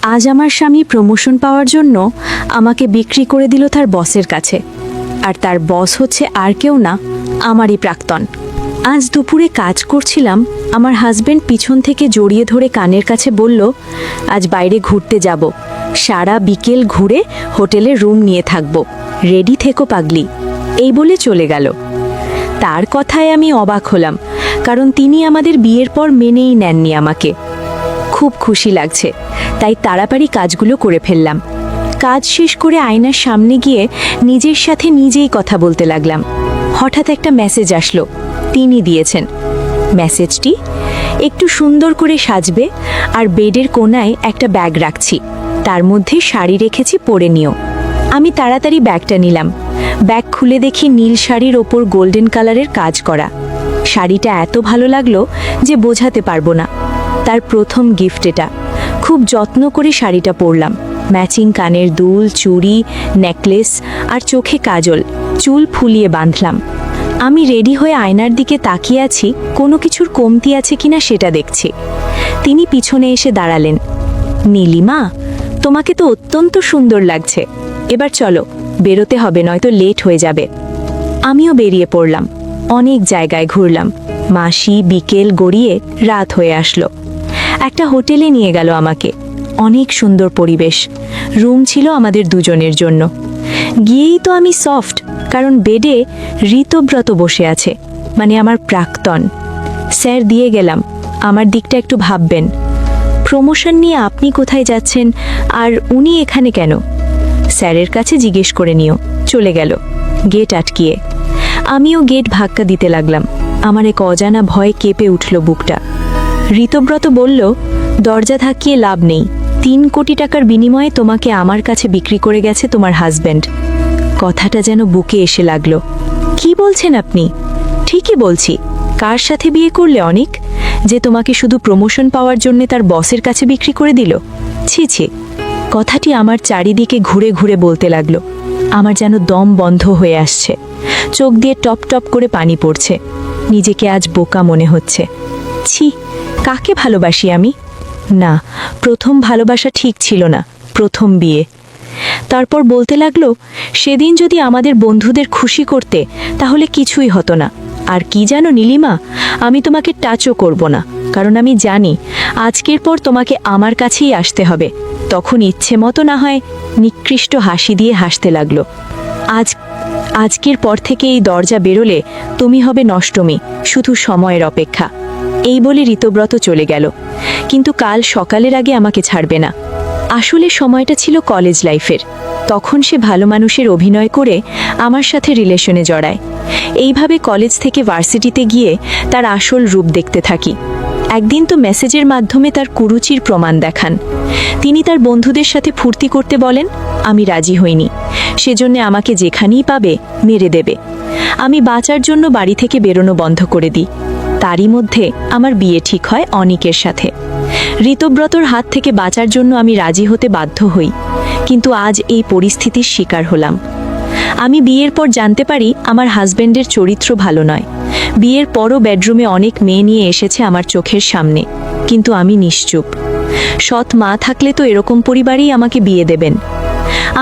আজ আমার স্বামী প্রমোশন পাওয়ার জন্য আমাকে বিক্রি করে দিল তার বসের কাছে। আর তার বস হচ্ছে আর কেউ না, আমারই প্রাক্তন। আজ দুপুরে কাজ করছিলাম, আমার হাজবেন্ড পিছন থেকে জড়িয়ে ধরে কানের কাছে বলল, আজ বাইরে ঘুরতে যাব, সারা বিকেল ঘুরে হোটেলে রুম নিয়ে থাকব, রেডি থেকো পাগলি, এই বলে চলে গেল। তার কথায় আমি অবাক হলাম, কারণ তিনি আমাদের বিয়ের পর মেনেই নেননি আমাকে। খুব খুশি লাগছে, তাই তাড়াতাড়ি কাজগুলো করে ফেললাম। কাজ শেষ করে আয়নার সামনে গিয়ে নিজের সাথে নিজেই কথা বলতে লাগলাম। হঠাৎ একটা মেসেজ আসলো, তিনি দিয়েছেন। মেসেজটি, একটু সুন্দর করে সাজবে, আর বেডের কোণায় একটা ব্যাগ রাখছি, তার মধ্যে শাড়ি রেখেছি, পরে নিও। আমি তাড়াতাড়ি ব্যাগটা নিলাম। ব্যাগ খুলে দেখি নীল শাড়ির ওপর গোল্ডেন কালারের কাজ করা। শাড়িটা এত ভালো লাগলো যে বোঝাতে পারবো না। তার প্রথম গিফট এটা। খুব যত্ন করে শাড়িটা পরলাম। ম্যাচিং কানের দুল, চুড়ি, নেকলেস আর চোখে কাজল, চুল ফুলিয়ে বাঁধলাম। আমি রেডি হয়ে আয়নার দিকে তাকিয়ে আছি, কোনো কিছুর কমতি আছে কিনা সেটা দেখছি। তিনি পিছনে এসে দাঁড়ালেন। নীলিমা, তোমাকে তো অত্যন্ত সুন্দর লাগছে, এবার চলো, বেরোতে হবে, নয়তো লেট হয়ে যাবে। আমিও বেরিয়ে পড়লাম। অনেক জায়গায় ঘুরলাম। মাসি বিকেল গড়িয়ে রাত হয়ে আসলো। একটা হোটেলে নিয়ে গেল আমাকে। অনেক সুন্দর পরিবেশ, রুম ছিল আমাদের দুজনের জন্য। গিয়েই তো আমি সফট, কারণ বেডে ঋতব্রত বসে আছে, মানে আমার প্রাক্তন। স্যার, দিয়ে গেলাম, আমার দিকটা একটু ভাববেন। প্রমোশন নিয়ে আপনি কোথায় যাচ্ছেন, আর উনি এখানে কেন? স্যারের কাছে জিজ্ঞেস করে নিও। চলে গেল, গেট আটকিয়ে। আমিও গেট ধাক্কা দিতে লাগলাম। আমার এক অজানা ভয় কেঁপে উঠল বুকটা। ঋতব্রত বলল, দরজা ধাক্কিয়ে লাভ নেই, 3 কোটি টাকার বিনিময়ে তোমাকে আমার কাছে বিক্রি করে গেছে তোমার হাজব্যান্ড। কথাটা যেন বুকে এসে লাগলো। কি বলছেন আপনি? ঠিকই বলছি। কার সাথে বিয়ে করলে অনিক, যে তোমাকে শুধু প্রমোশন পাওয়ার জন্য তার বসের কাছে বিক্রি করে দিল? ছি ছি। কথাটি আমার চারিদিকে ঘুরে ঘুরে বলতে লাগলো। আমার যেন দম বন্ধ হয়ে আসছে, চোখ দিয়ে টপ টপ করে পানি পড়ছে। নিজেকে আজ বোকা মনে হচ্ছে। ছি, কাকে ভালোবাসি আমি? না, প্রথম ভালোবাসা ঠিক ছিল না, প্রথম বিয়ে। তারপর বলতে লাগলো, সেদিন যদি আমাদের বন্ধুদের খুশি করতে, তাহলে কিছুই হতো না। আর কি জানো নীলিমা, আমি তোমাকে টাচও করব না, কারণ আমি জানি আজকের পর তোমাকে আমার কাছেই আসতে হবে। তখন ইচ্ছে মতো না হয়। নিকৃষ্ট হাসি দিয়ে হাসতে লাগলো। আজকের পর থেকে এই দরজা বেরোলে তুমি হবে নষ্টমী, শুধু সময়ের অপেক্ষা। এই বলে ঋতব্রত চলে গেল, কিন্তু কাল সকালের আগে আমাকে ছাড়বে না। আসলে সময়টা ছিল কলেজ লাইফের। তখন সে ভালো মানুষের অভিনয় করে আমার সাথে রিলেশনে জড়ায়। এইভাবে কলেজ থেকে ভার্সিটিতে গিয়ে তার আসল রূপ দেখতে থাকি। একদিন তো মেসেজের মাধ্যমে তার কুরুচির প্রমাণ দেখান। তিনি তার বন্ধুদের সাথে ফুর্তি করতে বলেন। আমি রাজি হইনি। সেজন্য আমাকে যেখানেই পাবে মেরে দেবে। আমি বাঁচার জন্য বাড়ি থেকে বেরোনো বন্ধ করে দিই। তারই মধ্যে আমার বিয়ে ঠিক হয় অনিকের সাথে। ঋতব্রতর হাত থেকে বাঁচার জন্য আমি রাজি হতে বাধ্য হই, কিন্তু আজ এই পরিস্থিতির শিকার হলাম। আমি বিয়ের পর জানতে পারি আমার হাজবেন্ডের চরিত্র ভালো নয়। বিয়ের পরও বেডরুমে অনেক মেয়ে নিয়ে এসেছে আমার চোখের সামনে, কিন্তু আমি নিশ্চুপ। সৎ মা থাকলে তো এরকম পরিবারেই আমাকে বিয়ে দেবেন।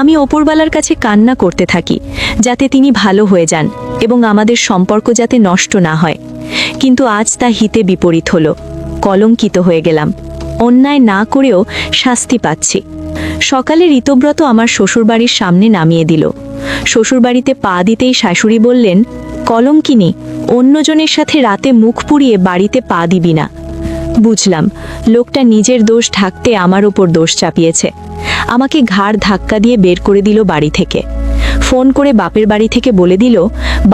আমি ওপরওয়ালার কাছে কান্না করতে থাকি, যাতে তিনি ভালো হয়ে যান এবং আমাদের সম্পর্ক যাতে নষ্ট না হয়। কিন্তু আজ তা হিতে বিপরীত হলো। কলঙ্কিত হয়ে গেলাম। অন্যায় না করেও শাস্তি পাচ্ছি। সকালে ঋতব্রত আমার শ্বশুরবাড়ির সামনে নামিয়ে দিল। শ্বশুরবাড়িতে পা দিতেই শাশুড়ি বললেন, কলঙ্কিনী, অন্যজনের সাথে রাতে মুখ পুড়িয়ে বাড়িতে পা দিবি না। বুঝলাম, লোকটা নিজের দোষ ঢাকতে আমার ওপর দোষ চাপিয়েছে। আমাকে ঘাড় ধাক্কা দিয়ে বের করে দিল বাড়ি থেকে। ফোন করে বাপের বাড়ি থেকে বলে দিল,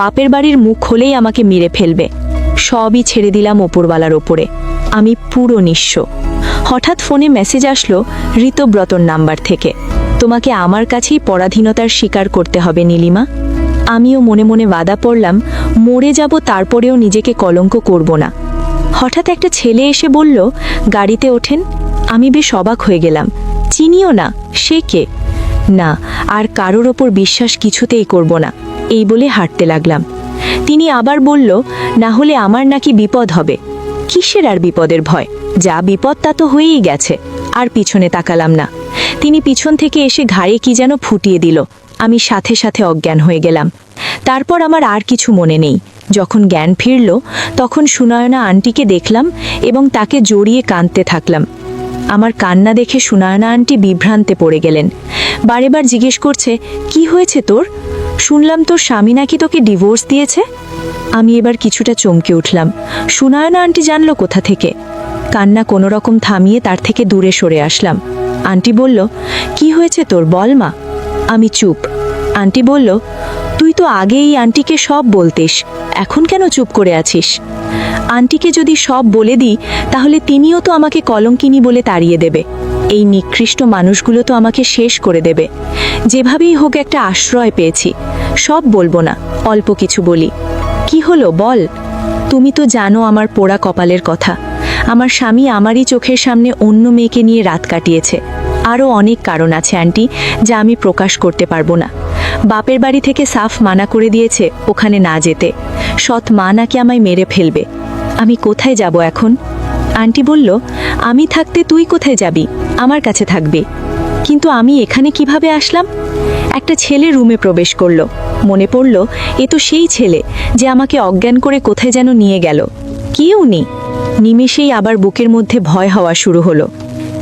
বাপের বাড়ির মুখ হলেই আমাকে মেরে ফেলবে। সবই ছেড়ে দিলাম ওপরওয়ালার ওপরে। আমি পুরো নিঃস্ব। হঠাৎ ফোনে মেসেজ আসলো ঋতব্রতর নাম্বার থেকে, তোমাকে আমার কাছেই পরাধীনতার স্বীকার করতে হবে নীলিমা। আমিও মনে মনে বাধা পড়লাম, মরে যাব তারপরেও নিজেকে কলঙ্ক করব না। হঠাৎ একটা ছেলে এসে বলল, গাড়িতে ওঠেন। আমি বেশ অবাক হয়ে গেলাম। চিনিও না, সে কে? না, আর কারোর ওপর বিশ্বাস কিছুতেই করব না, এই বলে হাঁটতে লাগলাম। তিনি আবার বলল, না হলে আমার নাকি বিপদ হবে। কিসের আর বিপদের ভয়? যা বিপদ তা তো হয়েই গেছে, আর পিছনে তাকালাম না। তিনি পিছন থেকে এসে ঘাড়ে কি যেন ফুটিয়ে দিল। আমি সাথে সাথে অজ্ঞান হয়ে গেলাম। তারপর আমার আর কিছু মনে নেই। যখন জ্ঞান ফিরল তখন সুনয়না আন্টিকে দেখলাম এবং তাকে জড়িয়ে কাঁদতে থাকলাম। আমার কান্না দেখে সুনয়না আন্টি বিভ্রান্তে পড়ে গেলেন। বারেবার জিজ্ঞেস করছে, কি হয়েছে তোর? শুনলাম তোর স্বামী নাকি তোকে ডিভোর্স দিয়েছে। আমি এবার কিছুটা চমকে উঠলাম। সুনয়না আন্টি জানলো কোথা থেকে? কান্না কোনো রকম থামিয়ে তার থেকে দূরে সরে আসলাম। আন্টি বলল, কি হয়েছে তোর, বল মা। আমি চুপ। আন্টি বলল, তুই তো আগেই আন্টিকে সব বলতিস, এখন কেন চুপ করে আছিস? আন্টিকে যদি সব বলে দিই তাহলে তিনিও তো আমাকে কলঙ্কিনী বলে তাড়িয়ে দেবে। এই নিকৃষ্ট মানুষগুলো তো আমাকে শেষ করে দেবে। যেভাবেই হোক একটা আশ্রয় পেয়েছি, সব বলবো না, অল্প কিছু বলি। কি হলো বল। তুমি তো জানো আমার পোড়া কপালের কথা। আমার স্বামী আমারই চোখের সামনে অন্য মেয়েকে নিয়ে রাত কাটিয়েছে। আরও অনেক কারণ আছে আন্টি, যা আমি প্রকাশ করতে পারবো না। বাপের বাড়ি থেকে সাফ মানা করে দিয়েছে ওখানে না যেতে। সৎ মা নাকি আমায় মেরে ফেলবে। আমি কোথায় যাব এখন? আন্টি বলল, আমি থাকতে তুই কোথায় যাবি? আমার কাছে থাকবে। কিন্তু আমি এখানে কিভাবে আসলাম? একটা ছেলে রুমে প্রবেশ করলো। মনে পড়ল, এ তো সেই ছেলে যে আমাকে অজ্ঞান করে কোথায় যেন নিয়ে গেল। কি উনি? নিমেষেই আবার বুকের মধ্যে ভয় হওয়া শুরু হলো।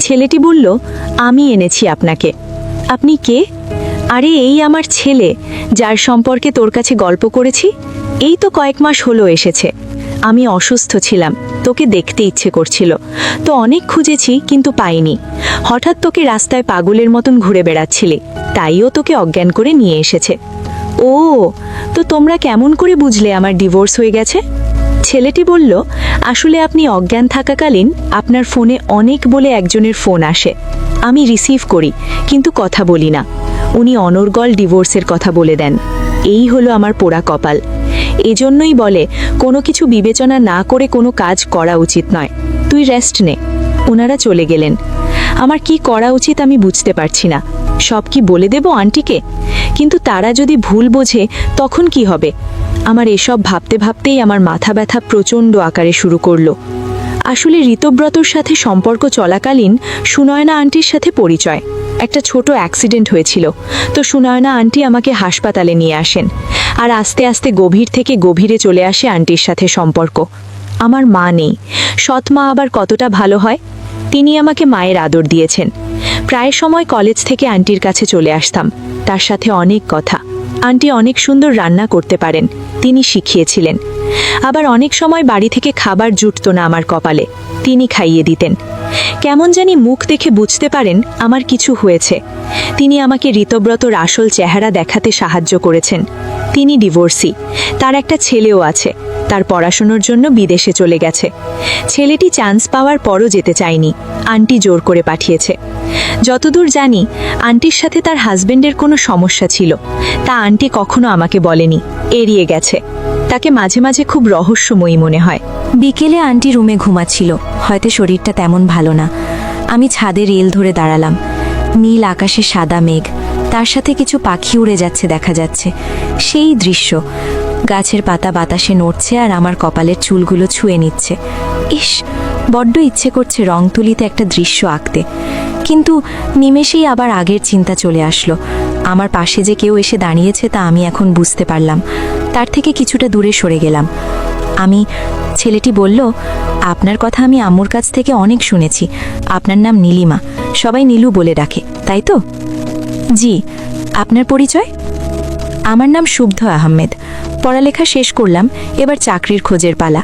ছেলেটি বলল, আমি এনেছি আপনাকে। আপনি কে? আরে এই আমার ছেলে, যার সম্পর্কে তোর কাছে গল্প করেছি। এই তো কয়েক মাস হলো এসেছে। আমি অসুস্থ ছিলাম, তোকে দেখতে ইচ্ছে করছিল, তো অনেক খুঁজেছি কিন্তু পাইনি। হঠাৎ তোকে রাস্তায় পাগলের মতন ঘুরে বেড়াচ্ছিলে, তাইও তোকে অজ্ঞান করে নিয়ে এসেছে। ও, তো তোমরা কেমন করে বুঝলে আমার ডিভোর্স হয়ে গেছে? ছেলেটি বলল, আসলে আপনি অজ্ঞান থাকাকালীন আপনার ফোনে অনেক বলে একজনের ফোন আসে। আমি রিসিভ করি কিন্তু কথা বলি না। উনি অনর্গল ডিভোর্সের কথা বলে দেন। এই হলো আমার পোড়া কপাল। এজন্যই বলে কোনো কিছু বিবেচনা না করে কোনো কাজ করা উচিত নয়। তুই রেস্ট নে। ওনারা চলে গেলেন। আমার কি করা উচিত আমি বুঝতে পারছি না। সব কি বলে দেব আন্টিকে? কিন্তু তারা যদি ভুল বোঝে তখন কি হবে? আমার এসব ভাবতে ভাবতেই আমার মাথা ব্যথা প্রচণ্ড আকারে শুরু করলো। আসলে ঋতব্রতর সাথে সম্পর্ক চলাকালীন সুনয়না আন্টির সাথে পরিচয়। একটা ছোট অ্যাক্সিডেন্ট হয়েছিল, তো সুনয়না আন্টি আমাকে হাসপাতালে নিয়ে আসেন। আর আস্তে আস্তে গভীর থেকে গভীরে চলে আসে আন্টির সাথে সম্পর্ক। আমার মা নেই, সৎ মা আবার কতটা ভালো হয়। তিনি আমাকে মায়ের আদর দিয়েছেন। প্রায় সময় কলেজ থেকে আন্টির কাছে চলে আসতাম, তার সাথে অনেক কথা। আন্টি অনেক সুন্দর রান্না করতে পারেন, তিনি শিখিয়েছিলেন। আবার অনেক সময় বাড়ি থেকে খাবার জুটতো না আমার কপালে, তিনি খাইয়ে দিতেন। কেমন জানি মুখ দেখে বুঝতে পারেন আমার কিছু হয়েছে। তিনি আমাকে ঋতব্রতর আসল চেহারা দেখাতে সাহায্য করেছেন। তিনি ডিভোর্সি, তার একটা ছেলেও আছে। তার পড়াশোনার জন্য বিদেশে চলে গেছে। ছেলেটি চান্স পাওয়ার পরও যেতে চায়নি, আন্টি জোর করে পাঠিয়েছে। যতদূর জানি আন্টির সাথে তার হাজবেন্ডের কোনো সমস্যা ছিল, তা আন্টি কখনো আমাকে বলেনি, এড়িয়ে গেছে। তাকে মাঝে মাঝে খুব রহস্যময়ী মনে হয়। বিকেলে আন্টি রুমে ঘুমাচ্ছিল, হয়তো শরীরটা তেমন ভালো না। আমি ছাদে রেল ধরে দাঁড়ালাম। নীল আকাশে সাদা মেঘ, তার সাথে কিছু পাখি উড়ে যাচ্ছে দেখা যাচ্ছে। সেই দৃশ্য, গাছের পাতা বাতাসে নড়ছে আর আমার কপালের চুলগুলো ছুঁয়ে নিচ্ছে। ইস, বড্ড ইচ্ছে করছে রং তুলিতে একটা দৃশ্য আঁকতে। কিন্তু নিমেষেই আবার আগের চিন্তা চলে আসলো। আমার পাশে যে কেউ এসে দাঁড়িয়েছে তা আমি এখন বুঝতে পারলাম। তার থেকে কিছুটা দূরে সরে গেলাম। ছেলেটি বলল, আপনার কথা আমি আম্মুর কাছ থেকে অনেক শুনেছি। আপনার নাম নীলিমা, সবাই নীলু বলে ডাকে, তাই তো? জি। আপনার পরিচয়? আমার নাম শুদ্ধ আহমেদ। পড়ালেখা শেষ করলাম, এবার চাকরির খোঁজের পালা।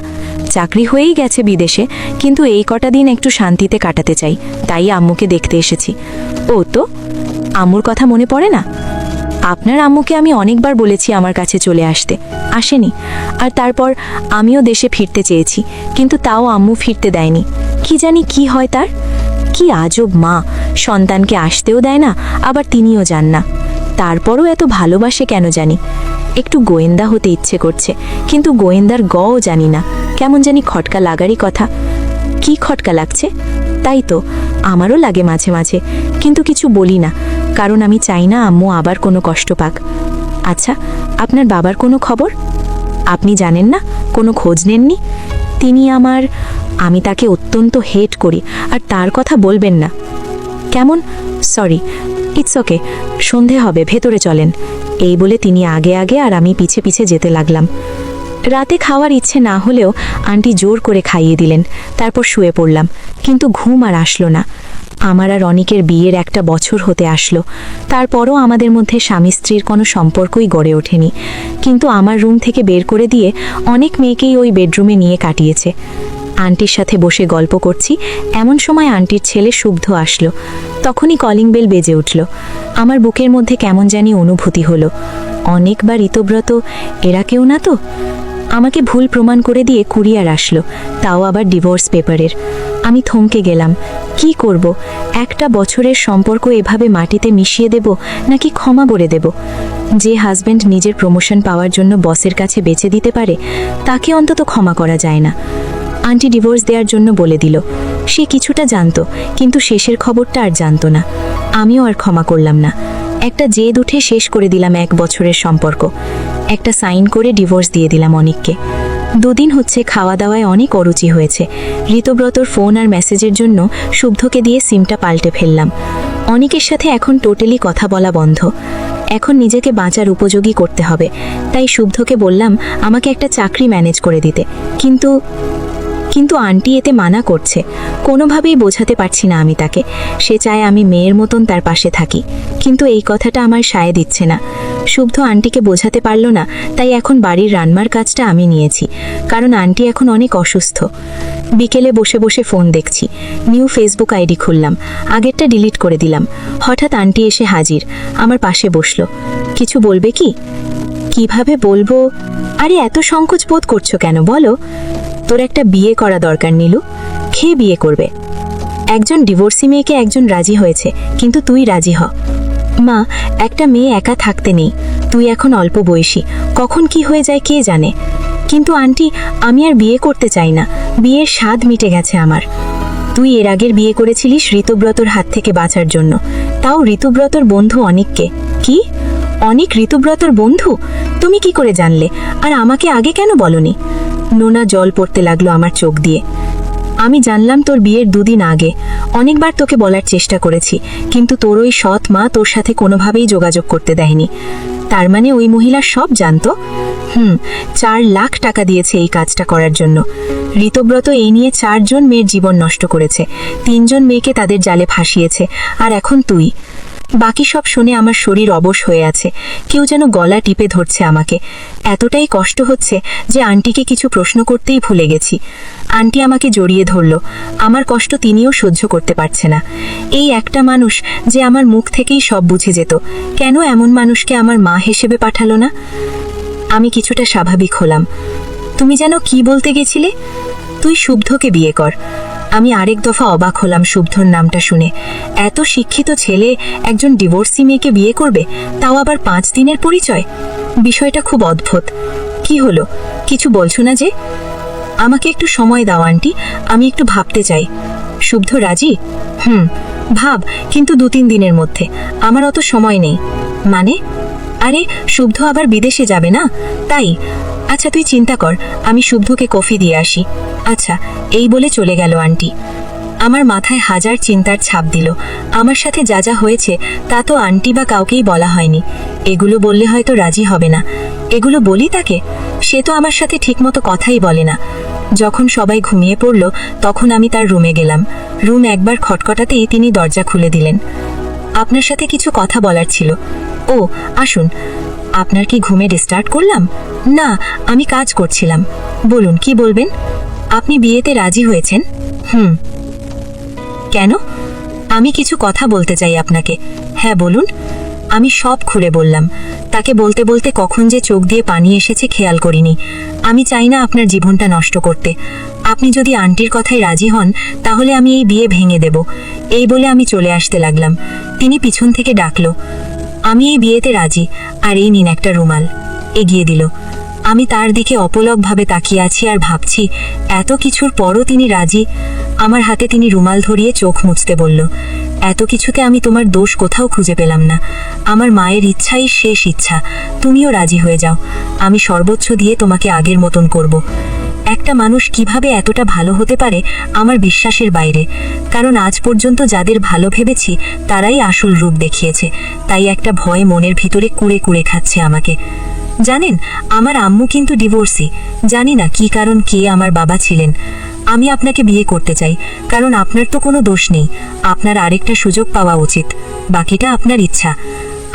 চাকরি হয়েই গেছে বিদেশে, কিন্তু এই কটা দিন একটু শান্তিতে কাটাতে চাই, তাই আম্মুকে দেখতে এসেছি। ও, তো আম্মুর কথা মনে পড়ে না? আপনার আম্মুকে আমি অনেকবার বলেছি আমার কাছে চলে আসতে, আসেনি। আর তারপর আমিও দেশে ফিরতে চেয়েছি, কিন্তু তাও আম্মু ফিরতে দেয়নি। কি জানি কি হয় তার। কি আজব মা, সন্তানকে আসতেও দেয় না, আবার তিনিও যান না। তারপরও এত ভালোবাসে কেন জানি। একটু গোয়েন্দা হতে ইচ্ছে করছে, কিন্তু গোয়েন্দার গও জানি না, কেমন জানি খটকা লাগারই কথা। কি খটকা লাগছে? তাই তো আমারও লাগে মাঝে মাঝে, কিন্তু কিছু বলি না, কারণ আমি চাই না আম্মু আবার কোনো কষ্ট পাক। আচ্ছা, আপনার বাবার কোনো খবর? আপনি জানেন না? কোনো খোঁজ নেননি? আমি তাকে অত্যন্ত হেট করি, আর তার কথা বলবেন না। কেমন? সরি, ইটস ওকে, সন্ধে হবে, ভেতরে চলেন। এই বলে তিনি আগে আগে আর আমি পিছে পিছে যেতে লাগলাম। রাতে খাওয়ার ইচ্ছে না হলেও আন্টি জোর করে খাইয়ে দিলেন, তারপর শুয়ে পড়লাম। কিন্তু ঘুম আর আসলো না। আমার আর অনিকের বিয়ের 1 বছর হতে আসলো, তারপরও আমাদের মধ্যে স্বামী স্ত্রীর কোনো সম্পর্কই গড়ে ওঠেনি। কিন্তু আমার রুম থেকে বের করে দিয়ে অনেক মেয়েকেই ওই বেডরুমে নিয়ে কাটিয়েছে। আন্টির সাথে বসে গল্প করছি, এমন সময় আন্টির ছেলে শুদ্ধ আসলো। তখনই কলিং বেল বেজে উঠল। আমার বুকের মধ্যে কেমন জানি অনুভূতি হলো। অনেক বা ঋতব্রত, এরা কেউ না তো? আমাকে ভুল প্রমাণ করে দিয়ে কুরিয়ার আসলো, তাও আবার ডিভোর্স পেপারের। আমি থমকে গেলাম। কি করব? 1 বছরের সম্পর্ক এভাবে মাটিতে মিশিয়ে দেব, নাকি ক্ষমা করে দেব? যে হাজব্যান্ড নিজের প্রমোশন পাওয়ার জন্য বসের কাছে বেচে দিতে পারে, তাকে অন্তত ক্ষমা করা যায় না। আন্টি ডিভোর্স দেওয়ার জন্য বলে দিল। সে কিছুটা জানতো, কিন্তু শেষের খবরটা আর জানতো না। আমিও আর ক্ষমা করলাম না। একটা জেদ উঠে শেষ করে দিলাম 1 বছরের সম্পর্ক। একটা সাইন করে ডিভোর্স দিয়ে দিলাম অনিককে। 2 দিন হচ্ছে খাওয়া দাওয়ায় অনেক অরুচি হয়েছে। ঋতব্রতর ফোন আর মেসেজের জন্য শুদ্ধকে দিয়ে সিমটা পাল্টে ফেললাম। অনিকের সাথে এখন টোটালি কথা বলা বন্ধ। এখন নিজেকে বাঁচার উপযোগী করতে হবে। তাই শুদ্ধকে বললাম আমাকে একটা চাকরি ম্যানেজ করে দিতে। কিন্তু আন্টি এতে মানা করছে। কোনোভাবেই বোঝাতে পারছি না আমি তাকে। সে চায় আমি মেয়ের মতন তার পাশে থাকি, কিন্তু এই কথাটা আমার সায় দিচ্ছে না। শুদ্ধ আন্টিকে বোঝাতে পারল না, তাই এখন বাড়ির রান্নার কাজটা আমি নিয়েছি, কারণ আন্টি এখন অনেক অসুস্থ। বিকেলে বসে বসে ফোন দেখছি। নিউ ফেসবুক আইডি খুললাম, আগেরটা ডিলিট করে দিলাম। হঠাৎ আন্টি এসে হাজির, আমার পাশে বসলো। কিছু বলবে কি? কিভাবে বলবো? আরে এত সংকোচ বোধ করছো কেন বলো? তোর একটা বিয়ে করা দরকার নীলু। খেয়ে বিয়ে করবে? একজন ডিভোর্সি মেয়েকে একজন রাজি হয়েছে, কিন্তু তুই রাজি হ। মা, একটা মেয়ে একা থাকতে নেই। তুই এখন অল্প বয়সী, কখন কি হয়ে যায় কে জানে। কিন্তু আন্টি, আমি আর বিয়ে করতে চাই না। বিয়ের স্বাদ মিটে গেছে আমার। তুই এর আগের বিয়ে করেছিলিস ঋতব্রতর হাত থেকে বাঁচার জন্য, তাও ঋতব্রতর বন্ধু অনিককে। কি? অনিক ঋতব্রতর বন্ধু? তুমি কি করে জানলে? আর আমাকে আগে কেন বলনি? নোনা জল পড়তে লাগলো আমার চোখ দিয়ে। আমি জানলাম তোর বিয়ের 2 দিন আগে। অনেকবার তোকে বলার চেষ্টা করেছি, কিন্তু তোর ওই সৎ মা তোর সাথে কোনোভাবেই যোগাযোগ করতে দেয়নি। তার মানে ওই মহিলা সব জানতো? 4 লাখ টাকা দিয়েছে এই কাজটা করার জন্য। ঋতব্রত এই নিয়ে 4 জন মেয়ের জীবন নষ্ট করেছে, 3 জন মেয়েকে তাদের জালে ফাঁসিয়েছে, আর এখন তুই। বাকি সব শুনে আমার শরীর অবশ হয়ে আছে। কেউ যেন গলা টিপে ধরছে আমাকে। এতটাই কষ্ট হচ্ছে যে আন্টিকে কিছু প্রশ্ন করতেই ভুলে গেছি। আন্টি আমাকে জড়িয়ে ধরল। আমার কষ্ট তিনিও সহ্য করতে পারছে না। এই একটা মানুষ যে আমার মুখ থেকেই সব বুঝে যেত, কেন এমন মানুষকে আমার মা হিসেবে পাঠালো না? আমি কিছুটা স্বাভাবিক হলাম। তুমি যেন কি বলতে গেছিলে? তুই শুদ্ধকে বিয়ে কর। আমি আরেক দফা অবাক হলাম শুদ্ধর নামটা শুনে। এত শিক্ষিত ছেলে একজন ডিভোর্সি মেয়েকে বিয়ে করবে, তাও আবার 5 দিনের পরিচয়। বিষয়টা খুব অদ্ভুত। কি হলো? কিছু বলছো না যে? আমাকে একটু সময় দাও আন্টি, আমি একটু ভাবতে চাই। শুদ্ধ রাজি? ভাব, কিন্তু 2-3 দিনের মধ্যে। আমার অত সময় নেই। মানে? আরে শুদ্ধ আবার বিদেশে যাবে না, তাই। আচ্ছা তুই চিন্তা কর, আমি শুদ্ধকে কফি দিয়ে আসি। আচ্ছা, এই বলে চলে গেল আন্টি। আমার মাথায় হাজার চিন্তার ছাপ দিল। আমার সাথে যা যা হয়েছে তা তো আন্টি বা কাউকেই বলা হয়নি। এগুলো বললে হয়তো রাজি হবে না। এগুলো বলি তাকে? সে তো আমার সাথে ঠিকমতো কথাই বলে না। যখন সবাই ঘুমিয়ে পড়ল, তখন আমি তার রুমে গেলাম। রুম একবার খটখটাতেই তিনি দরজা খুলে দিলেন। আপনার সাথে কিছু কথা বলার ছিল। ও, আসুন। আপনার কি ঘুমে ডিস্টার্ব করলাম? না, আমি কাজ করছিলাম। বলুন, কি বলবেন? আপনি বিয়েতে রাজি হয়েছেন? কেন? আমি কিছু কথা বলতে চাই আপনাকে। হ্যাঁ বলুন। আমি সব খুলে বললাম। তাকে বলতে বলতে কখন যে চোখ দিয়ে পানি এসেছে খেয়াল করিনি। আমি চাই না আপনার জীবনটা নষ্ট করতে। আপনি যদি আন্টির কথায় রাজি হন, তাহলে আমি এই বিয়ে ভেঙে দেব। এই বলে আমি চলে আসতে লাগলাম। তিনি পিছন থেকে ডাকলো, আমি এই বিয়েতে রাজি, আর এই নিন একটা রুমাল। এগিয়ে দিল। আমি তার দিকে অপলকভাবে তাকিয়ে আছি আর ভাবছি, এত কিছুর পরও তিনি রাজি। আমার হাতে তিনি রুমাল ধরিয়ে চোখ মুছতে বলল, এত কিছুতে আমি তোমার দোষ কোথাও খুঁজে পেলাম না। আমার মায়ের ইচ্ছাই শেষ ইচ্ছা। তুমিও রাজি হয়ে যাও। আমি সর্বোচ্চ দিয়ে তোমাকে আগের মতন করব। একটা মানুষ কিভাবে এতটা ভালো হতে পারে আমার বিশ্বাসের বাইরে, কারণ আজ পর্যন্ত যাদের ভালো ভেবেছি তারাই আসল রূপ দেখিয়েছে। তাই একটা ভয় মনের ভিতরে কুড়ে কুড়ে খাচ্ছে আমাকে। জানেন, আমার আম্মু কিন্তু ডিভোর্সি। জানি না কি কারণ, কে আমার বাবা ছিলেন। আমি আপনাকে বিয়ে করতে চাই, কারণ আপনার তো কোনো দোষ নেই। আপনার আরেকটা সুযোগ পাওয়া উচিত, বাকিটা আপনার ইচ্ছা।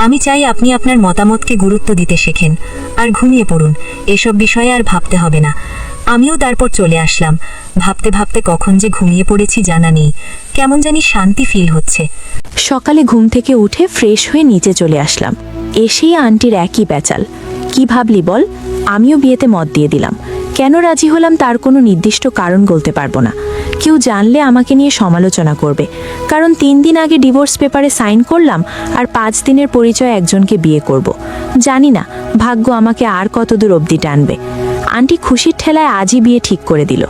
আমি চাই আপনি আপনার মতামতকে গুরুত্ব দিতে শেখেন আর ঘুমিয়ে পড়ুন। এসব বিষয়ে আর ভাবতে হবে না। আমিও তারপর চলে আসলাম। ভাবতে ভাবতে কখন যে ঘুমিয়ে পড়েছি জানা নেই। কেমন জানি শান্তি ফিল হচ্ছে। সকালে ঘুম থেকে উঠে ফ্রেশ হয়ে নিচে চলে আসলাম। এসেই আন্টির একই প্যাচাল। কি ভাবলি বল? আমিও বিয়েতে মত দিয়ে দিলাম। কেন রাজি হলাম তার কোনো নির্দিষ্ট কারণ বলতে পারবো না। কেউ জানলে আমাকে নিয়ে সমালোচনা করবে, কারণ 3 দিন আগে ডিভোর্স পেপারে সাইন করলাম আর 5 দিনের পরিচয় একজনকে বিয়ে করব। জানি না ভাগ্য আমাকে আর কত দূর অবধি টানবে। আন্টি খুশির ঠেলায় আজই বিয়ে ঠিক করে দিল।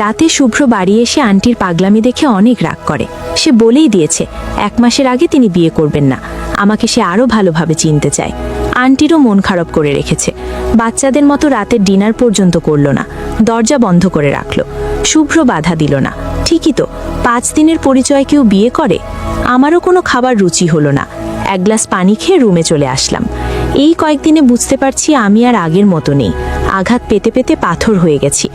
রাতে শুভ্র বাড়ি এসে আন্টির পাগলামি দেখে অনেক রাগ করে। সে বলেই দিয়েছে 1 মাসের আগে তিনি বিয়ে করবেন না। আমাকে সে আরও ভালোভাবে চিনতে চায়। আন্টিরও মন খারাপ করে রেখেছে। বাচ্চাদের মতো রাতের ডিনার পর্যন্ত করলো না, দরজা বন্ধ করে রাখলো। শুভ্র বাধা দিল না। ঠিকই তো, 5 দিনের পরিচয় কেউ বিয়ে করে? আমারও কোনো খাবার রুচি হলো না। 1 গ্লাস পানি খেয়ে রুমে চলে আসলাম। এই কয়েকদিনে বুঝতে পারছি আমি আর আগের মতো নেই। আঘাত পেতে পেতে পাথর হয়ে গেছি।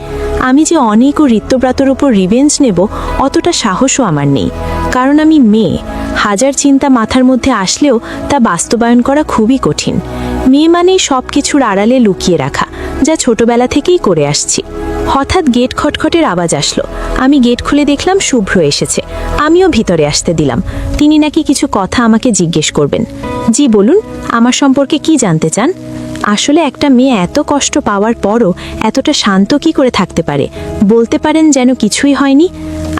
আমি যে অনেক ও ঋত্যব্রতর উপর রিভেঞ্জ নেব অতটা সাহসও আমার নেই, কারণ আমি মেয়ে। হাজার চিন্তা মাথার মধ্যে আসলেও তা বাস্তবায়ন করা খুবই কঠিন। মেয়ে মানেই সব কিছুর আড়ালে লুকিয়ে রাখা, যা ছোটবেলা থেকেই করে আসছি। হঠাৎ গেট খটখটের আওয়াজ আসলো। আমি গেট খুলে দেখলাম শুভ্র এসেছে। আমিও ভিতরে আসতে দিলাম। তিনি নাকি কিছু কথা আমাকে জিজ্ঞেস করবেন। জি বলুন, আমার সম্পর্কে কি জানতে চান? আসলে একটা মেয়ে এত কষ্ট পাওয়ার পরও এতটা শান্ত কি করে থাকতে পারে? বলতে পারেন যেন কিছুই হয়নি।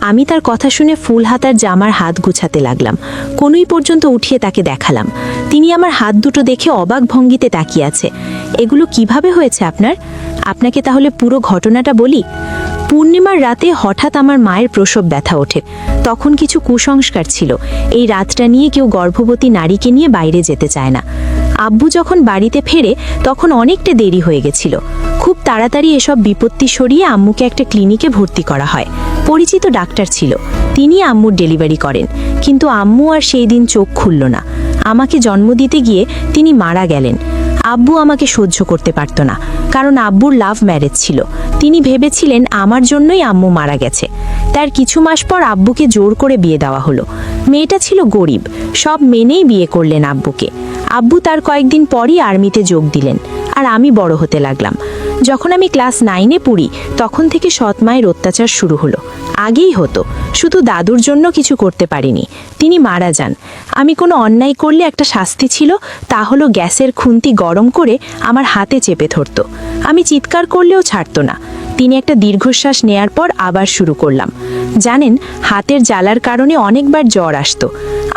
আমি তার কথা শুনে ফুল হাতার জামার হাত গুছাতে লাগলাম। কোনোই পর্যন্ত উঠিয়ে তাকে দেখালাম। তিনি আমার হাত দুটো দেখে অবাক ভঙ্গিতে তাকিয়ে আছে। এগুলো কিভাবে হয়েছে আপনার? আপনাকে তাহলে পুরো ঘটনাটা বলি। পূর্ণিমার রাতে হঠাৎ আমার মায়ের প্রসব ব্যথা ওঠে। তখন কিছু কুসংস্কার ছিল। এই রাতটা নিয়ে কেউ গর্ভবতী নারীকে নিয়ে বাইরে যেতে চায় না। আব্বু যখন বাড়িতে ফেরে তখন অনেকটা দেরি হয়ে গেছিল। খুব তাড়াতাড়ি এসব বিপত্তি সরিয়ে আম্মুকে একটা ক্লিনিকে ভর্তি করা হয়। পরিচিত ডাক্তার ছিল, তিনি আম্মুর ডেলিভারি করেন। কিন্তু আম্মু আর সেই দিন চোখ খুলল না। আমাকে জন্ম দিতে গিয়ে তিনি মারা গেলেন। আব্বু আমাকে সহ্য করতে পারত না, কারণ আব্বুর লাভ ম্যারেজ ছিল। তিনি ভেবেছিলেন আমার জন্যই আম্মু মারা গেছে। তার কিছু মাস পর আব্বুকে জোর করে বিয়ে দেওয়া হলো। মেয়েটা ছিল গরিব, সব মেনেই বিয়ে করলেন আব্বুকে। আব্বু তার কয়েকদিন পরই আর্মিতে যোগ দিলেন, আর আমি বড় হতে লাগলাম। যখন আমি ক্লাস 9-এ পড়ি তখন থেকে সৎ মায়ের অত্যাচার শুরু হলো। আগেই হতো, শুধু দাদুর জন্য কিছু করতে পারিনি। তিনি মারা যান। আমি কোনো অন্যায় করলে একটা শাস্তি ছিল, তা হলো গ্যাসের খুন্তি গরম করে আমার হাতে চেপে ধরত। আমি চিৎকার করলেও ছাড়তো না। তিনি একটা দীর্ঘশ্বাস নেয়ার পর আবার শুরু করলাম। জানেন, হাতের জ্বালার কারণে অনেকবার জ্বর আসতো।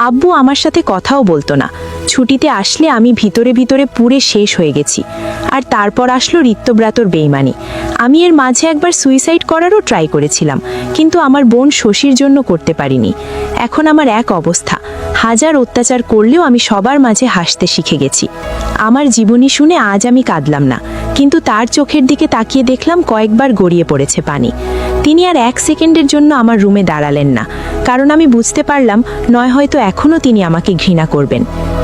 আব্বু আমার সাথে কথাও বলতো না। ছুটিতে আসলে আমি ভিতরে ভিতরে পুরে শেষ হয়ে গেছি। আর তারপর আসলো ঋত্যব্রাতর বেইমানি। আমি এর মাঝে একবার সুইসাইড করারও ট্রাই করেছিলাম, কিন্তু আমার বোন শশীর জন্য করতে পারিনি। এখন আমার এক অবস্থা, হাজার অত্যাচার করলেও আমি সবার মাঝে হাসতে শিখে গেছি। আমার জীবনী শুনে আজ আমি কাঁদলাম না, কিন্তু তার চোখের দিকে তাকিয়ে দেখলাম কয়েকবার গড়িয়ে পড়েছে পানি। তিনি আর 1 সেকেন্ডের জন্য আমার রুমে দাঁড়ালেন না, কারণ আমি বুঝতে পারলাম নয় হয়তো এখনও তিনি আমাকে ঘৃণা করবেন।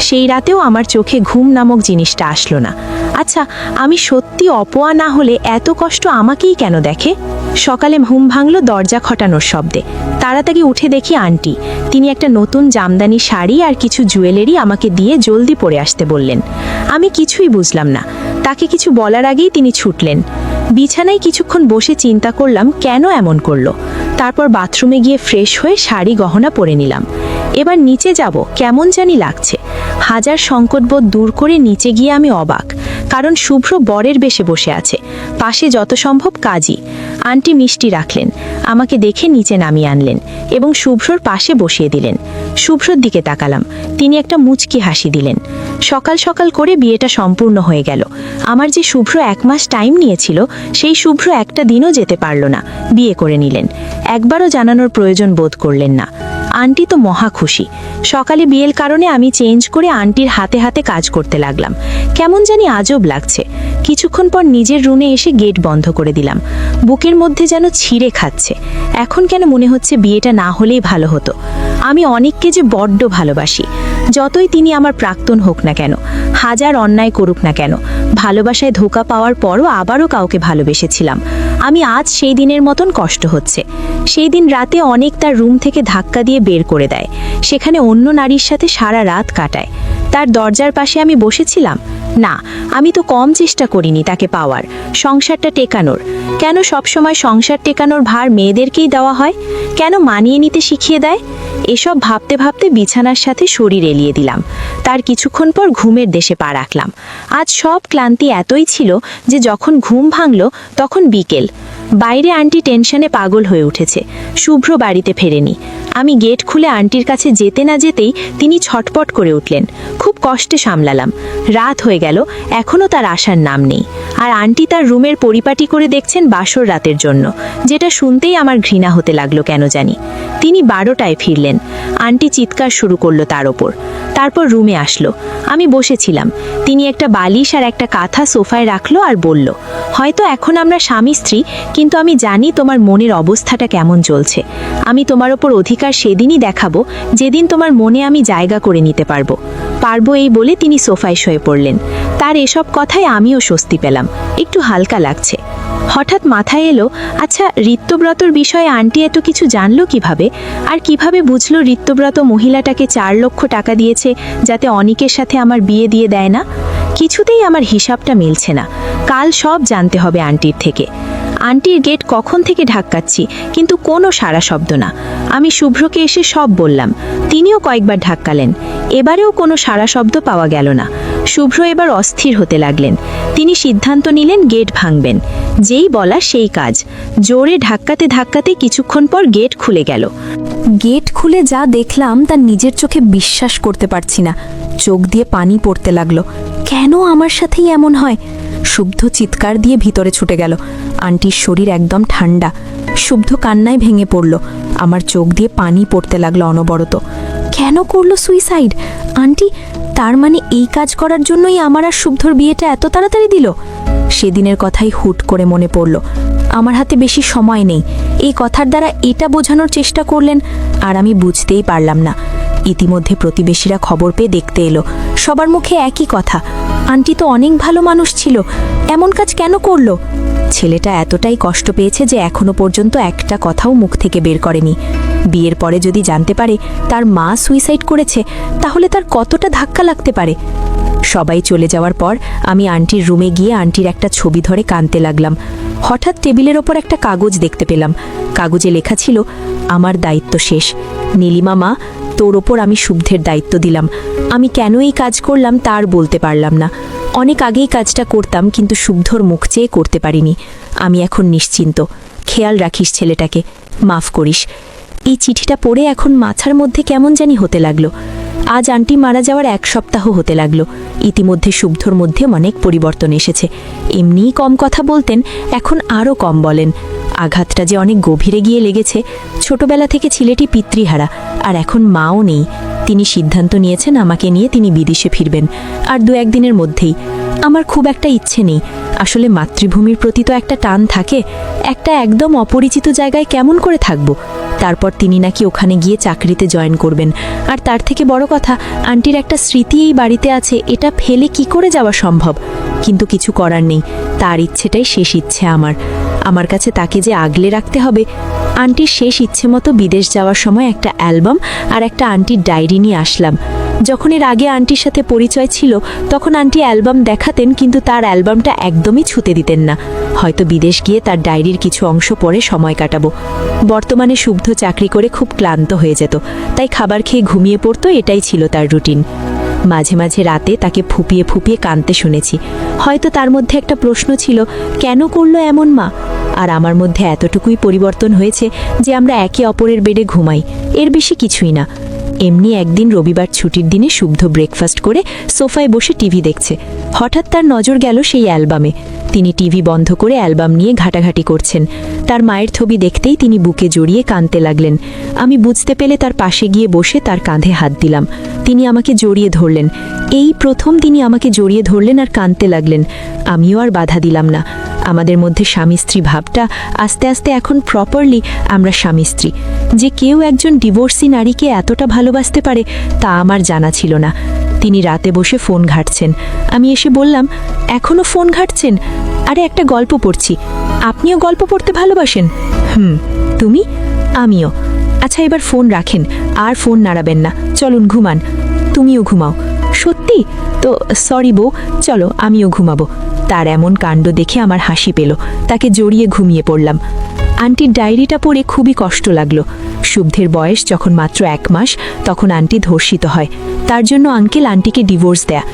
সেই রাতেও আমার চোখে ঘুম নামক জিনিসটা আসলো না। আচ্ছা, আমি সত্যি অপয়া না হলে এত কষ্ট আমাকেই কেন দেখে? সকালে ঘুম ভাঙল দরজা খটানোর শব্দে। তাড়াতাড়ি উঠে দেখি আন্টি। তিনি একটা নতুন জামদানি শাড়ি আর কিছু জুয়েলারি আমাকে দিয়ে জলদি পরে আসতে বললেন। আমি কিছুই বুঝলাম না। তাকে কিছু বলার আগেই তিনি ছুটলেন। বিছানায় কিছুক্ষণ বসে চিন্তা করলাম কেন এমন করলো। তারপর বাথরুমে গিয়ে ফ্রেশ হয়ে শাড়ি গহনা পরে নিলাম। এবার নিচে যাব, কেমন জানি লাগছে। হাজার সংকটবোধ দূর করে নিচে গিয়ে আমি অবাক, কারণ শুভ্র বরের বেশে বসে আছে। পাশে যত সম্ভব কাজী। আন্টি মিষ্টি রাখলেন, আমাকে দেখে নিচে নামিয়ে আনলেন এবং শুভ্রর পাশে বসিয়ে দিলেন। শুভ্রর দিকে তাকালাম, তিনি একটা মুচকি হাসি দিলেন। সকাল সকাল করে বিয়েটা সম্পূর্ণ হয়ে গেল। আমার যে শুভ্র 1 মাস টাইম নিয়েছিল, সেই শুভ্র একটা দিনও যেতে পারল না, বিয়ে করে নিলেন। একবারও জানানোর প্রয়োজন বোধ করলেন না। আন্টি তো মহা খুশি। সকালে বিয়ের কারণে আমি চেঞ্জ করে আন্টির হাতে হাতে কাজ করতে লাগলাম। কেমন জানি আজব লাগছে। কিছুক্ষণ পর নিজের রুমে এসে গেট বন্ধ করে দিলাম। বুকের মধ্যে যেন ছিঁড়ে খাচ্ছে। এখন কেন মনে হচ্ছে বিয়েটা না হলেই ভালো হতো। আমি অনেককে যে বড্ড ভালোবাসি। যতই তিনি আমার প্রাক্তন হোক না কেন, হাজার অন্যায় করুক না কেন, ভালোবাসায় ধোঁকা পাওয়ার পরও আবারও কাউকে ভালোবেসেছিলাম। আমি আজ সেই দিনের মতন কষ্ট হচ্ছে। সেই দিন রাতে অনেক তার রুম থেকে ধাক্কা দিয়ে বের করে দেয়। সেখানে অন্য নারীর সাথে সারা রাত কাটায়। তার দরজার পাশে আমি বসেছিলাম। না, আমি তো কম চেষ্টা করিনি তাকে পাওয়ার, সংসারটা টেকানোর। কেন সবসময় সংসার টেকানোর ভার মেয়েদেরকেই দেওয়া হয়? কেন মানিয়ে নিতে শিখিয়ে দেয়? এসব ভাবতে ভাবতে বিছানার সাথে শরীর এলিয়ে দিলাম। তার কিছুক্ষণ পর ঘুমের দেশে পা রাখলাম। আজ সব ক্লান্তি এতই ছিল যে যখন ঘুম ভাঙল তখন বিকেল। বাইরে আন্টি টেনশনে পাগল হয়ে উঠেছে। শুভ্র বাড়িতে ফেরেনি। আমি গেট খুলে আন্টির কাছে যেতে না যেতেই তিনি ছটপট করে উঠলেন। খুব কষ্টে সামলালাম। রাত হয়ে গেল, এখনও তার আসার নাম নেই। আর আন্টি তার রুমের পরিপাটি করে দেখছেন বাসর রাতের জন্য, যেটা শুনতেই আমার ঘৃণা হতে লাগলো কেন জানি। তিনি 12টায় ফিরলেন। আন্টি চিৎকার শুরু করলো তার ওপর। তারপর রুমে আসলো। আমি বসেছিলাম। তিনি একটা বালিশ আর একটা কাঁথা সোফায় রাখলো আর বলল, হয়তো এখন আমরা স্বামী স্ত্রী, কিন্তু আমি জানি তোমার মনের অবস্থাটা কেমন চলছে। আমি তোমার ওপর অধিকার সেদিনই দেখাবো যেদিন তোমার মনে আমি জায়গা করে নিতে পারবো। এই বলে তিনি সোফায় শুয়ে পড়লেন। তার এসব কথায় আমিও স্বস্তি পেলাম, একটু হালকা লাগছে। হঠাৎ মাথায় এলো, আচ্ছা ঋত্যব্রতর বিষয়ে আন্টি এত কিছু জানলো কিভাবে? আর কিভাবে বুঝলো ঋত্যব্রত মহিলাটাকে 4 লক্ষ টাকা দিয়েছে যাতে অনিকের সাথে আমার বিয়ে দিয়ে দেয় না? কিছুতেই আমার হিসাবটা মিলছে না। কাল সব জানতে হবে আন্টির থেকে। আন্টির গেট কখন থেকে ধাক্কাচ্ছি, কিন্তু কোনো সাড়া শব্দ না। আমি শুভ্রকে এসে সব বললাম। তিনিও কয়েকবার ধাক্কালেন। এবারেও কোনো সাড়া শব্দ পাওয়া গেল না। শুভ্র এবার অস্থির হতে লাগলেন। তিনি সিদ্ধান্ত নিলেন গেট ভাঙবেন। যেই বলা সেই কাজ। জোরে ধাক্কাতে ধাক্কাতে কিছুক্ষণ পর গেট খুলে গেল। গেট খুলে যা দেখলাম তা নিজের চোখে বিশ্বাস করতে পারছি না। চোখ দিয়ে পানি পড়তে লাগলো। কেন আমার সাথেই এমন হয়? শুদ্ধ চিৎকার দিয়ে ভিতরে ছুটে গেল। আন্টির শরীর একদম ঠান্ডা। শুদ্ধ কান্নায় ভেঙে পড়ল। আমার চোখ দিয়ে পানি পড়তে লাগলো অনবরত। কেন করলো সুইসাইড? আন্টি, তার মানে এই কাজ করার জন্যই আমার আর শুদ্ধর বিয়েটা এত তাড়াতাড়ি দিল? সেদিনের কথাই হুট করে মনে পড়ল। আমার হাতে বেশি সময় নেই। এই কথার দ্বারা এটা বোঝানোর চেষ্টা করলেন, আর আমি বুঝতেই পারলাম না। ইতিমধ্যে প্রতিবেশীরা খবর পেয়ে দেখতে এলো। সবার মুখে একই কথা, আন্টি তো অনেক ভালো মানুষ ছিল, এমন কাজ কেন করলো? ছেলেটা এতটাই কষ্ট পেয়েছে যে এখনো পর্যন্ত একটা কথাও মুখ থেকে বের করেনি। বিয়ের পরে যদি জানতে পারে তার মা সুইসাইড করেছে, তাহলে তার কতটা ধাক্কা লাগতে পারে। সবাই চলে যাওয়ার পর আমি আন্টির রুমে গিয়ে আন্টির একটা ছবি ধরে কাঁদতে লাগলাম। হঠাৎ টেবিলের ওপর একটা কাগজ দেখতে পেলাম। কাগজে লেখা ছিল, আমার দায়িত্ব শেষ। নীলিমা মা, তোর ওপর আমি শুদ্ধের দায়িত্ব দিলাম। আমি কেন এই কাজ করলাম তার বলতে পারলাম না। অনেক আগেই কাজটা করতাম, কিন্তু শুদ্ধর মুখ চেয়ে করতে পারিনি। আমি এখন নিশ্চিন্ত। খেয়াল রাখিস ছেলেটাকে, মাফ করিস। এই চিঠিটা পড়ে এখন মাথার মধ্যে কেমন জানি হতে লাগলো। আজ আন্টি মারা যাওয়ার 1 সপ্তাহ হতে লাগলো। ইতিমধ্যে শুদ্ধর মধ্যে অনেক পরিবর্তন এসেছে। এমনিই কম কথা বলতেন, এখন আরও কম বলেন। আঘাতটা যে অনেক গভীরে গিয়ে লেগেছে। ছোটবেলা থেকে ছেলেটি পিতৃহারা, আর এখন মাও নেই। তিনি সিদ্ধান্ত নিয়েছেন আমাকে নিয়ে তিনি বিদেশে ফিরবেন, আর 2-1 দিনের মধ্যেই। আমার খুব একটা ইচ্ছে নেই। আসলে মাতৃভূমির প্রতি তো একটা টান থাকে। একটা একদম অপরিচিত জায়গায় কেমন করে থাকব? তারপর তিনি নাকি ওখানে গিয়ে চাকরিতে জয়েন করবেন। আর তার থেকে বড় কথা, আন্টির একটা স্মৃতি এই বাড়িতে আছে, এটা ফেলে কি করে যাওয়া সম্ভব? কিন্তু কিছু করার নেই। তার ইচ্ছেটাই শেষ ইচ্ছে আমার কাছে তাকে যে আগলে রাখতে হবে। আন্টির শেষ ইচ্ছে মতো বিদেশ যাওয়ার সময় একটা অ্যালবাম আর একটা আন্টির ডায়েরি নিয়ে আসলাম। যখন এর আগে আন্টির সাথে পরিচয় ছিল তখন আন্টি অ্যালবাম দেখাতেন, কিন্তু তার অ্যালবামটা একদমই ছুঁতে দিতেন না। হয়তো বিদেশ গিয়ে তার ডায়েরির কিছু অংশ পড়ে সময় কাটাবো। বর্তমানে শুদ্ধ চাকরি করে খুব ক্লান্ত হয়ে যেত, তাই খাবার খেয়ে ঘুমিয়ে পড়তো, এটাই ছিল তার রুটিন। মাঝে মাঝে রাতে তাকে ফুপিয়ে ফুপিয়ে কাঁদতে শুনেছি। হয়তো তার মধ্যে একটা প্রশ্ন ছিল, কেন করলো এমন মা? আর আমার মধ্যে এতটুকুই পরিবর্তন হয়েছে যে আমরা একে অপরের বেডে ঘুমাই, এর বেশি কিছুই না। এমনি একদিন রবিবার ছুটির দিনে শুদ্ধ ব্রেকফাস্ট করে সোফায় বসে টিভি দেখছে। হঠাৎ তার নজর গেল সেই অ্যালবামে। তিনি টিভি বন্ধ করে অ্যালবাম নিয়ে ঘাটাঘাটি করছেন। তার মায়ের ছবি দেখতেই তিনি বুকে জড়িয়ে কাঁদতে লাগলেন। আমি বুঝতে পেরে তার পাশে গিয়ে বসে তার কাঁধে হাত দিলাম। তিনি আমাকে জড়িয়ে ধরলেন। এই প্রথম তিনি আমাকে জড়িয়ে ধরলেন আর কাঁদতে লাগলেন। আমিও আর বাধা দিলাম না। আমাদের মধ্যে স্বামী স্ত্রী ভাবটা আস্তে আস্তে এখন প্রপারলি আমরা স্বামী স্ত্রী। যে কেউ একজন ডিভোর্সি নারীকে এতটা ভালোবাসতে পারে তা আমার জানা ছিল না। তিনি রাতে বসে ফোন ঘাঁটছেন। আমি এসে বললাম, এখনো ফোন ঘাঁটছেন? আরে একটা গল্প পড়ছি। আপনিও গল্প পড়তে ভালোবাসেন? তুমি? আমিও। আচ্ছা এবার ফোন রাখেন, আর ফোন নাড়াবেন না, চলুন ঘুমান। তুমিও ঘুমাও। সত্যি তো? সরি বউ, চলো আমিও ঘুমাবো। তার এমন কাণ্ড দেখে আমার হাসি পেল। তাকে জড়িয়ে ঘুমিয়ে পড়লাম। আন্টির ডায়েরিটা পড়ে খুবই কষ্ট লাগলো। শুদ্ধের বয়স যখন মাত্র 1 মাস, তখন আন্টি ধর্ষিত হয়। তার জন্য আঙ্কেল আন্টিকে ডিভোর্স দেয়া।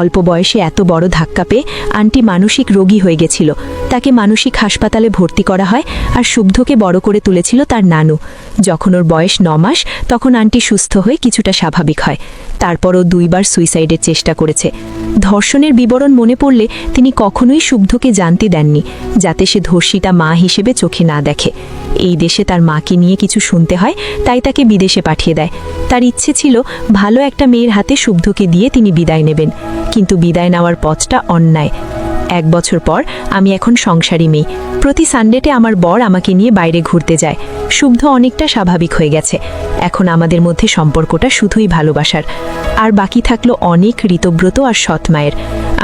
অল্প বয়সে এত বড় ধাক্কা পেয়ে আন্টি মানসিক রোগী হয়ে গেছিল। তাকে মানসিক হাসপাতালে ভর্তি করা হয়, আর শুদ্ধকে বড় করে তুলেছিল তার নানু। যখন ওর বয়স 9 মাস, তখন আন্টি সুস্থ হয়ে কিছুটা স্বাভাবিক হয়। তারপরও 2 বার সুইসাইডের চেষ্টা করেছে। ধর্ষণের বিবরণ মনে পড়লে তিনি কখনোই শুদ্ধকে জানতে দেননি, যাতে সে ধর্ষিতা মা হিসেবে চোখে না দেখে। এই দেশে তার মাকে নিয়ে কিছু শুনতে হয়, তাই তাকে বিদেশে পাঠিয়ে দেয়। তার ইচ্ছে ছিল ভালো একটা মেয়ের হাতে শুদ্ধকে দিয়ে তিনি বিদায় নেবেন, কিন্তু বিদায় নেওয়ার পথটা অন্যায়। 1 বছর পর আমি এখন সংসারী মেয়ে। প্রতি সানডেতে আমার বর আমাকে নিয়ে বাইরে ঘুরতে যায়। শুদ্ধ অনেকটা স্বাভাবিক হয়ে গেছে। এখন আমাদের মধ্যে সম্পর্কটা শুধুই ভালোবাসার। আর বাকি থাকলো অনেক ঋতব্রত আর সৎ মায়ের।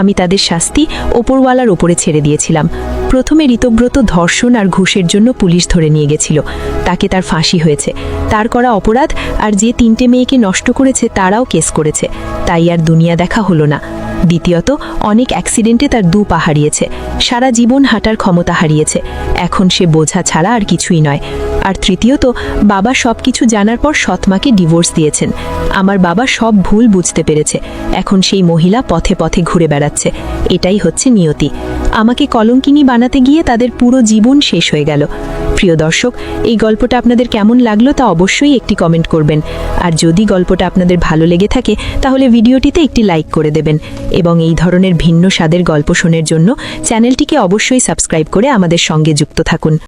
আমি তাদের শাস্তি ওপরওয়ালার ওপরে ছেড়ে দিয়েছিলাম। প্রথমে ঋতব্রত ধর্ষণ আর ঘুষের জন্য পুলিশ ধরে নিয়ে গেছিল। তাকে তার ফাঁসি হয়েছে। তার করা অপরাধ আর যে 3টে মেয়েকে নষ্ট করেছে তারাও কেস করেছে, তাই আর দুনিয়া দেখা হলো না। দ্বিতীয়ত, অনেক অ্যাক্সিডেন্টে তার 2 পা হারিয়েছে। সারা জীবন হাঁটার ক্ষমতা হারিয়েছে। এখন সে বোঝা ছাড়া আর কিছুই নয়। আর তৃতীয়ত, বাবা সব কিছু জানার পর সৎমাকে ডিভোর্স দিয়েছেন। আমার বাবা সব ভুল বুঝতে পেরেছে। এখন সেই মহিলা পথে পথে ঘুরে বেড়াচ্ছে। এটাই হচ্ছে নিয়তি। আমাকে কলঙ্কিনী বানাতে গিয়ে তাদের পুরো জীবন শেষ হয়ে গেল। প্রিয় দর্শক, এই গল্পটা আপনাদের কেমন লাগলো তা অবশ্যই একটি কমেন্ট করবেন। আর যদি গল্পটা আপনাদের ভালো লেগে থাকে তাহলে ভিডিওটিতে একটি লাইক করে দেবেন, এবং এই ধরনের ভিন্ন স্বাদের গল্প শোনার জন্য চ্যানেলটিকে অবশ্যই সাবস্ক্রাইব করে আমাদের সঙ্গে যুক্ত থাকুন।